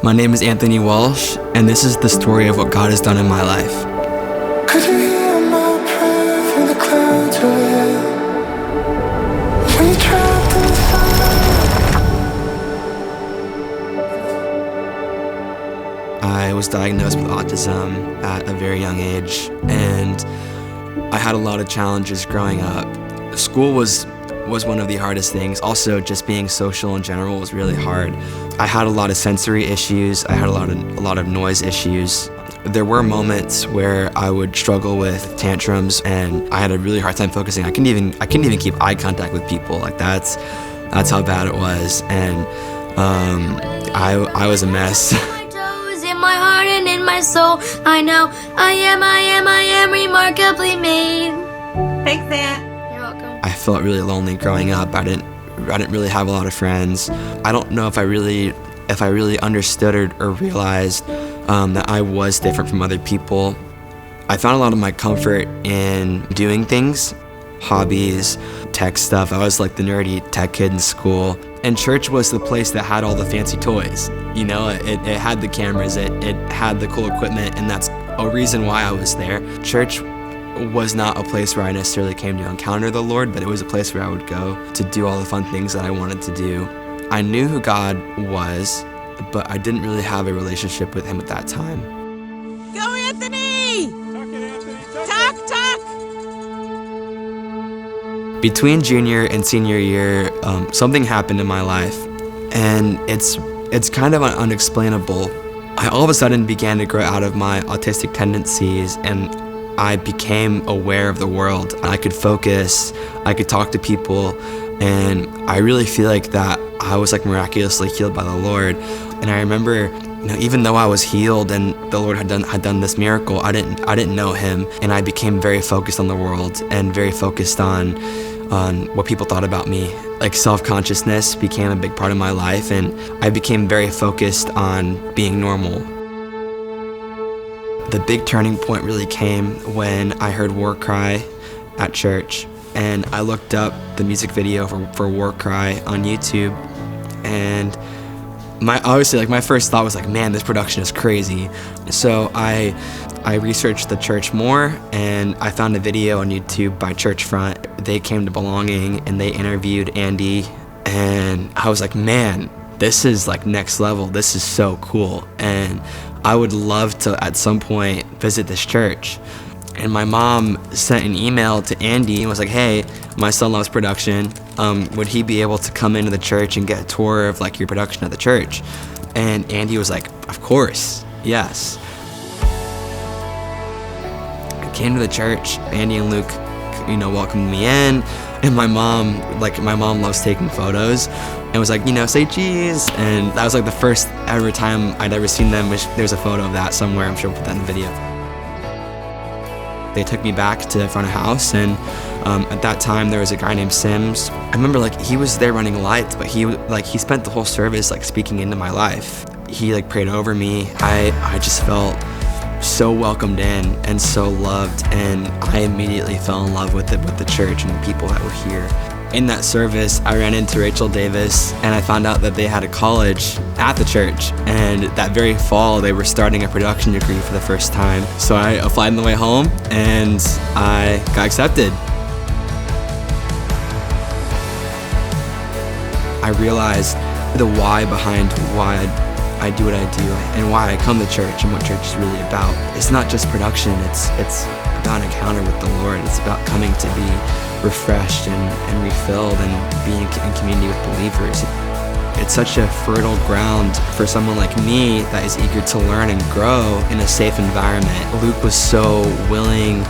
My name is Anthony Walsh, and this is the story of what God has done in my life. Could you hear my prayer through the clouds overhead? We trapped in the fire. I was diagnosed with autism at a very young age, and I had a lot of challenges growing up. School was one of the hardest things. Also, just being social in general was really hard. I had a lot of sensory issues. I had a lot of noise issues. There were moments where I would struggle with tantrums, and I had a really hard time focusing. I couldn't even keep eye contact with people. Like that's how bad it was, and I was a mess. In my heart and in my soul, I know I am remarkably made. Thanks, Aunt. You're welcome. I felt really lonely growing up. I didn't really have a lot of friends. I don't know if I really understood or realized that I was different from other people. I found a lot of my comfort in doing things, hobbies, tech stuff. I was like the nerdy tech kid in school. And church was the place that had all the fancy toys. You know, it had the cameras, it had the cool equipment, and that's a reason why I was there. Church was not a place where I necessarily came to encounter the Lord, but it was a place where I would go to do all the fun things that I wanted to do. I knew who God was, but I didn't really have a relationship with Him at that time. Go, Anthony! Talk it, Anthony. Talk! Between junior and senior year, something happened in my life, and it's kind of unexplainable. I all of a sudden began to grow out of my autistic tendencies, and I became aware of the world. I could focus, I could talk to people, and I really feel like that I was like miraculously healed by the Lord. And I remember, even though I was healed and the Lord had done this miracle, I didn't know Him, and I became very focused on the world and very focused on what people thought about me. Like self-consciousness became a big part of my life, and I became very focused on being normal. The big turning point really came when I heard War Cry at church, and I looked up the music video for War Cry on YouTube, and my first thought was like, man, this production is crazy. So I researched the church more, and I found a video on YouTube by Churchfront. They came to Belonging, and they interviewed Andy, and I was like, man, this is like next level. This is so cool, and I would love to at some point visit this church. And my mom sent an email to Andy and was like, hey, my son loves production. Would he be able to come into the church and get a tour of like your production at the church? And Andy was like, of course, yes. I came to the church. Andy and Luke, welcomed me in. And my mom loves taking photos, and was like, say cheese. And that was like the first ever time I'd ever seen them. There's a photo of that somewhere. I'm sure we'll put that in the video. They took me back to the front of house, and at that time there was a guy named Sims. I remember he was there running lights, but he spent the whole service speaking into my life. He prayed over me. I just felt so welcomed in and so loved, and I immediately fell in love with the church and the people that were here. In that service, I ran into Rachel Davis, and I found out that they had a college at the church, and that very fall they were starting a production degree for the first time. So I applied on the way home, and I got accepted. I realized the why behind why I do what I do and why I come to church and what church is really about. It's not just production, it's about an encounter with the Lord. It's about coming to be refreshed and refilled and being in community with believers. It's such a fertile ground for someone like me that is eager to learn and grow in a safe environment. Luke was so willing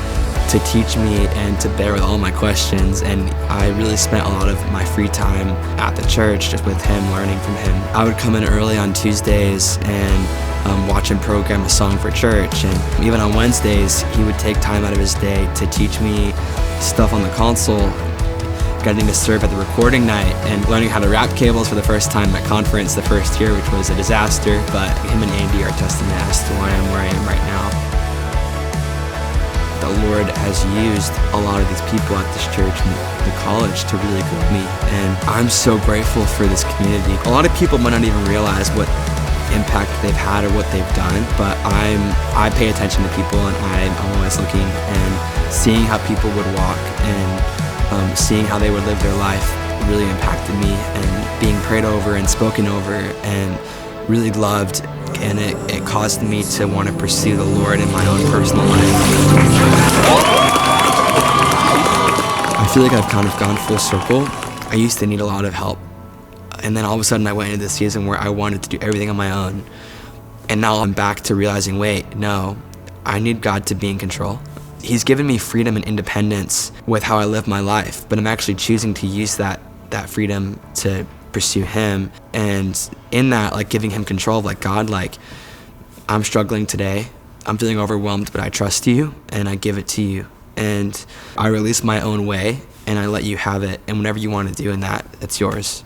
to teach me and to bear with all my questions, and I really spent a lot of my free time at the church just with him, learning from him. I would come in early on Tuesdays and watch him program a song for church, and even on Wednesdays he would take time out of his day to teach me stuff on the console, getting to serve at the recording night and learning how to wrap cables for the first time at conference the first year, which was a disaster, but him and Andy are testament as to why I'm where I am right now. The Lord has used a lot of these people at this church and the college to really grow me, and I'm so grateful for this community. A lot of people might not even realize what impact they've had or what they've done, but I pay attention to people, and I'm always looking and seeing how people would walk, and seeing how they would live their life really impacted me, and being prayed over and spoken over and really loved, and it caused me to want to pursue the Lord in my own personal life. I feel like I've kind of gone full circle. I used to need a lot of help, and then all of a sudden I went into this season where I wanted to do everything on my own, and now I'm back to realizing, wait, no, I need God to be in control. He's given me freedom and independence with how I live my life, but I'm actually choosing to use that freedom to pursue Him, and in that, like, giving Him control, like, God, like, I'm struggling today, I'm feeling overwhelmed, but I trust you, and I give it to you, and I release my own way, and I let you have it, and whatever you want to do in that, it's yours.